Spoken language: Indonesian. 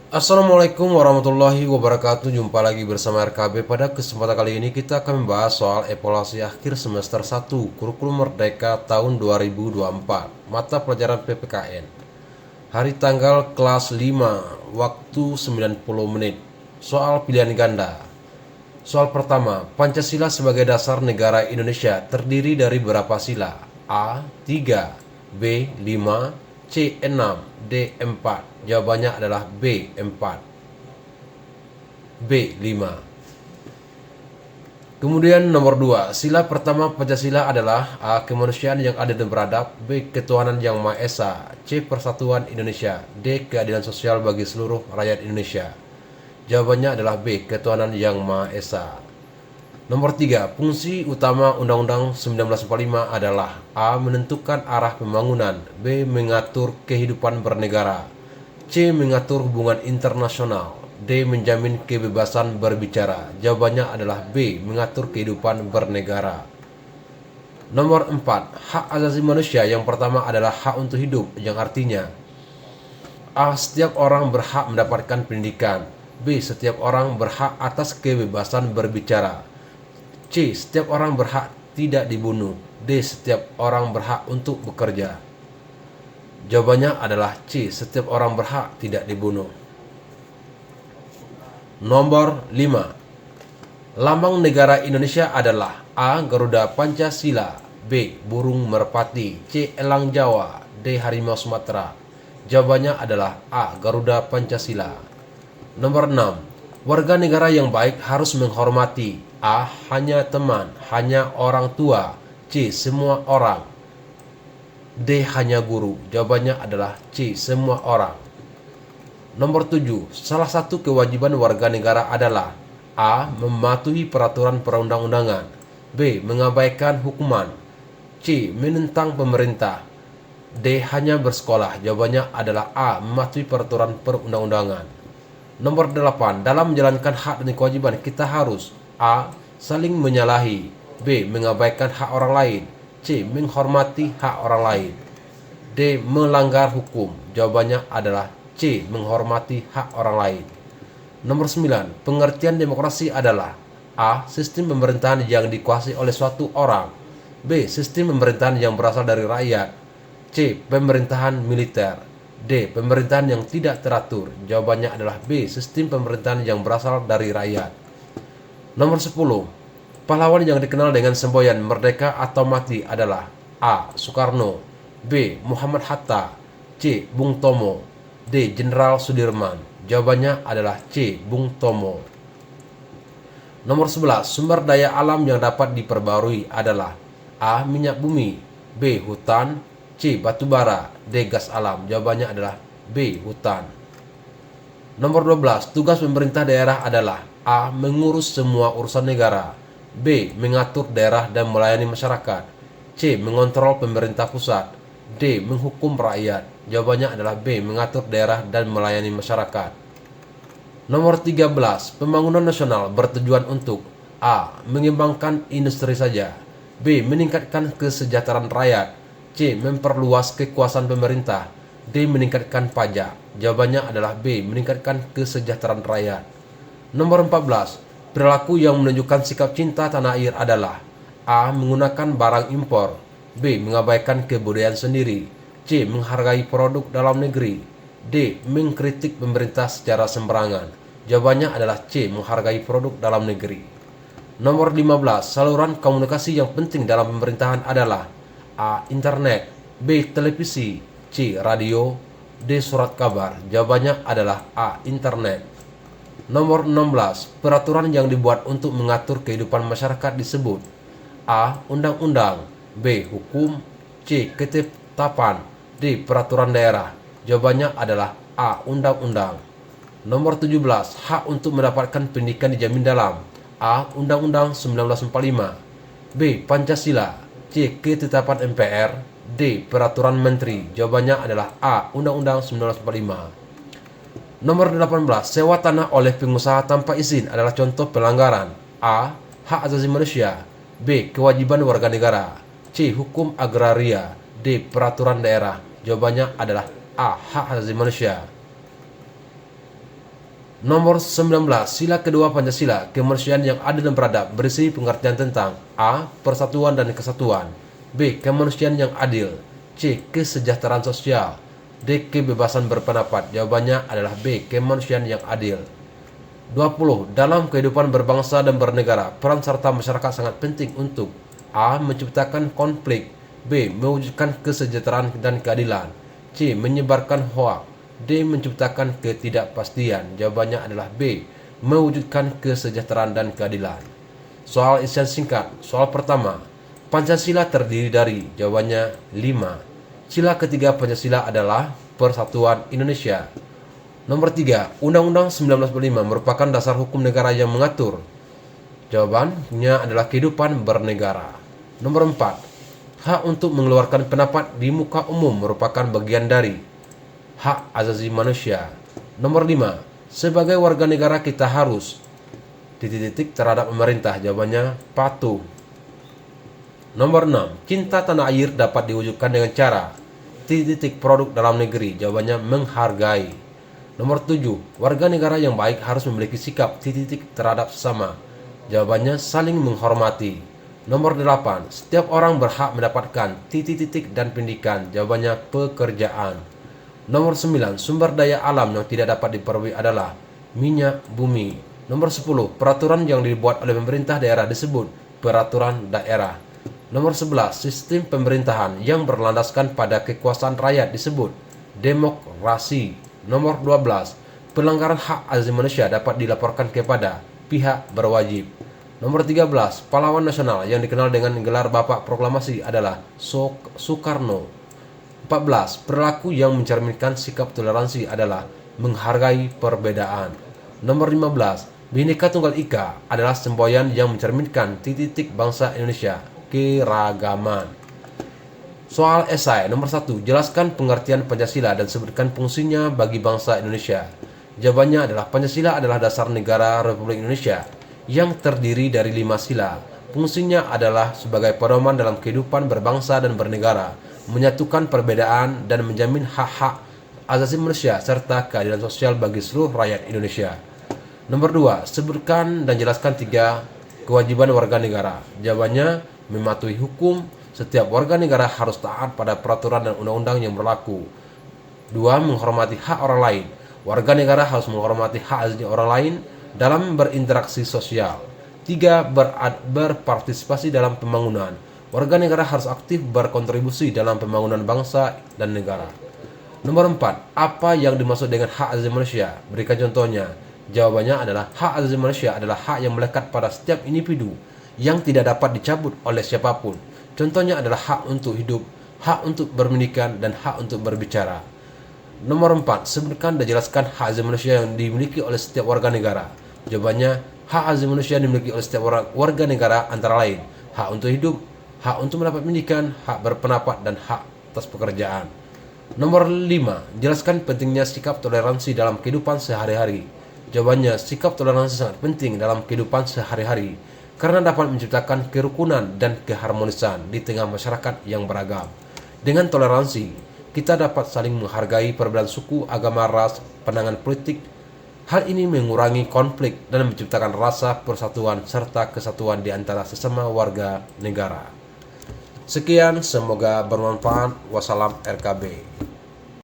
Assalamualaikum warahmatullahi wabarakatuh. Jumpa lagi bersama RKB. Pada kesempatan kali ini kita akan membahas soal evaluasi akhir semester 1 Kurikulum Merdeka tahun 2024, mata pelajaran PPKN. Hari tanggal kelas 5, waktu 90 menit. Soal pilihan ganda. Soal pertama, Pancasila sebagai dasar negara Indonesia terdiri dari berapa sila? A. 3, B. 5, C. 6, D. 4. Jawabannya adalah B. 4. B. 5. Kemudian nomor 2, sila pertama Pancasila adalah A. Kemanusiaan yang adil dan beradab, B. Ketuhanan yang Maha Esa, C. Persatuan Indonesia, D. Keadilan sosial bagi seluruh rakyat Indonesia. Jawabannya adalah B. Ketuhanan yang Maha Esa. Nomor 3, fungsi utama Undang-Undang 1945 adalah A. Menentukan arah pembangunan, B. Mengatur kehidupan bernegara, C. Mengatur hubungan internasional, D. Menjamin kebebasan berbicara. Jawabannya adalah B. Mengatur kehidupan bernegara. Nomor 4, hak asasi manusia yang pertama adalah hak untuk hidup, yang artinya A. Setiap orang berhak mendapatkan pendidikan, B. Setiap orang berhak atas kebebasan berbicara, C. Setiap orang berhak tidak dibunuh, D. Setiap orang berhak untuk bekerja. Jawabannya adalah C. Setiap orang berhak tidak dibunuh. Nomor 5, lambang negara Indonesia adalah A. Garuda Pancasila, B. Burung merpati, C. Elang Jawa, D. Harimau Sumatera. Jawabannya adalah A. Garuda Pancasila. Nomor 6, warga negara yang baik harus menghormati A. Hanya teman, hanya orang tua, C. Semua orang, D. Hanya guru. Jawabannya adalah C. Semua orang. Nomor 7, salah satu kewajiban warga negara adalah A. Mematuhi peraturan perundang-undangan, B. Mengabaikan hukuman, C. Menentang pemerintah, D. Hanya bersekolah. Jawabannya adalah A. Mematuhi peraturan perundang-undangan. Nomor 8, dalam menjalankan hak dan kewajiban kita harus A. Saling menyalahi, B. Mengabaikan hak orang lain, C. Menghormati hak orang lain, D. Melanggar hukum. Jawabannya adalah C. Menghormati hak orang lain. Nomor 9, pengertian demokrasi adalah A. Sistem pemerintahan yang dikuasai oleh suatu orang, B. Sistem pemerintahan yang berasal dari rakyat, C. Pemerintahan militer, D. Pemerintahan yang tidak teratur. Jawabannya adalah B. Sistem pemerintahan yang berasal dari rakyat. Nomor 10, pahlawan yang dikenal dengan semboyan merdeka atau mati adalah A. Soekarno, B. Muhammad Hatta, C. Bung Tomo, D. Jenderal Sudirman. Jawabannya adalah C. Bung Tomo. Nomor 11, sumber daya alam yang dapat diperbarui adalah A. Minyak bumi, B. Hutan, C. Batu bara, D. Gas alam. Jawabannya adalah B. Hutan. Nomor 12, tugas pemerintah daerah adalah A. Mengurus semua urusan negara, B. Mengatur daerah dan melayani masyarakat, C. Mengontrol pemerintah pusat, D. Menghukum rakyat. Jawabannya adalah B. Mengatur daerah dan melayani masyarakat. Nomor 13, pembangunan nasional bertujuan untuk A. Mengembangkan industri saja, B. Meningkatkan kesejahteraan rakyat, C. Memperluas kekuasaan pemerintah, D. Meningkatkan pajak. Jawabannya adalah B. Meningkatkan kesejahteraan rakyat. Nomor 14, perilaku yang menunjukkan sikap cinta tanah air adalah A. Menggunakan barang impor, B. Mengabaikan kebudayaan sendiri, C. Menghargai produk dalam negeri, D. Mengkritik pemerintah secara sembarangan. Jawabannya adalah C. Menghargai produk dalam negeri. Nomor 15, saluran komunikasi yang penting dalam pemerintahan adalah A. Internet, B. Televisi, C. Radio, D. Surat kabar. Jawabannya adalah A. Internet. Nomor 16, peraturan yang dibuat untuk mengatur kehidupan masyarakat disebut A. Undang-undang, B. Hukum, C. Ketetapan, D. Peraturan daerah. Jawabannya adalah A. Undang-undang. Nomor 17, hak untuk mendapatkan pendidikan dijamin dalam A. Undang-Undang 1945, B. Pancasila, C. Ketetapan MPR, D. Peraturan Menteri. Jawabannya adalah A. Undang-Undang 1945. Nomor 18, sewa tanah oleh pengusaha tanpa izin adalah contoh pelanggaran A. Hak asasi manusia, B. Kewajiban warga negara, C. Hukum agraria, D. Peraturan daerah. Jawabannya adalah A. Hak asasi manusia. Nomor 19, sila kedua Pancasila, kemanusiaan yang adil dan beradab, berisi pengertian tentang A. Persatuan dan kesatuan, B. Kemanusiaan yang adil, C. Kesejahteraan sosial, D. Kebebasan berpendapat. Jawabannya adalah B. Kemanusiaan yang adil. 20. Dalam kehidupan berbangsa dan bernegara, peran serta masyarakat sangat penting untuk A. Menciptakan konflik, B. Mewujudkan kesejahteraan dan keadilan, C. Menyebarkan hoak, D. Menciptakan ketidakpastian. Jawabannya adalah B. Mewujudkan kesejahteraan dan keadilan. Soal isian singkat. Soal pertama, Pancasila terdiri dari, jawabannya 5. Sila ketiga Pancasila adalah Persatuan Indonesia. Nomor 3, Undang-Undang 1945 merupakan dasar hukum negara yang mengatur. Jawabannya adalah kehidupan bernegara. Nomor 4, hak untuk mengeluarkan pendapat di muka umum merupakan bagian dari hak asasi manusia. Nomor 5, sebagai warga negara kita harus terhadap pemerintah. Jawabannya patuh. Nomor 6, cinta tanah air dapat diwujudkan dengan cara produk dalam negeri. Jawabannya menghargai. Nomor 7, warga negara yang baik harus memiliki sikap terhadap sesama. Jawabannya saling menghormati. Nomor 8, setiap orang berhak mendapatkan dan pendidikan. Jawabannya pekerjaan. Nomor 9, sumber daya alam yang tidak dapat diperoleh adalah minyak bumi. Nomor 10, peraturan yang dibuat oleh pemerintah daerah disebut peraturan daerah. Nomor 11, sistem pemerintahan yang berlandaskan pada kekuasaan rakyat disebut demokrasi. Nomor 12, pelanggaran hak asasi manusia dapat dilaporkan kepada pihak berwajib. Nomor 13, pahlawan nasional yang dikenal dengan gelar Bapak Proklamasi adalah Soekarno. 14, perilaku yang mencerminkan sikap toleransi adalah menghargai perbedaan. Nomor 15, Bhinneka Tunggal Ika adalah semboyan yang mencerminkan bangsa Indonesia, keragaman. Soal esai nomor 1, jelaskan pengertian Pancasila dan sebutkan fungsinya bagi bangsa Indonesia. Jawabannya adalah Pancasila adalah dasar negara Republik Indonesia yang terdiri dari 5 sila. Fungsinya adalah sebagai pedoman dalam kehidupan berbangsa dan bernegara, menyatukan perbedaan dan menjamin hak-hak asasi manusia serta keadilan sosial bagi seluruh rakyat Indonesia. Nomor 2, sebutkan dan jelaskan 3 kewajiban warga negara. Jawabannya mematuhi hukum. Setiap warga negara harus taat pada peraturan dan undang-undang yang berlaku. 2, menghormati hak orang lain. Warga negara harus menghormati hak asasi orang lain dalam berinteraksi sosial. 3, berpartisipasi dalam pembangunan. Warga negara harus aktif berkontribusi dalam pembangunan bangsa dan negara. Nomor 4, apa yang dimaksud dengan hak asasi manusia? Berikan contohnya. Jawabannya adalah hak asasi manusia adalah hak yang melekat pada setiap individu yang tidak dapat dicabut oleh siapapun. Contohnya adalah hak untuk hidup, hak untuk berpendidikan, dan hak untuk berbicara. Nomor 4, sebutkan dan jelaskan hak asasi manusia yang dimiliki oleh setiap warga negara. Jawabannya, hak asasi manusia yang dimiliki oleh setiap warga negara antara lain hak untuk hidup, hak untuk mendapat pendidikan, hak berpendapat, dan hak atas pekerjaan. Nomor 5, jelaskan pentingnya sikap toleransi dalam kehidupan sehari-hari. Jawabannya, sikap toleransi sangat penting dalam kehidupan sehari-hari karena dapat menciptakan kerukunan dan keharmonisan di tengah masyarakat yang beragam. Dengan toleransi, kita dapat saling menghargai perbedaan suku, agama, ras, pandangan politik. Hal ini mengurangi konflik dan menciptakan rasa persatuan serta kesatuan di antara sesama warga negara. Sekian, semoga bermanfaat. Wassalam RKB.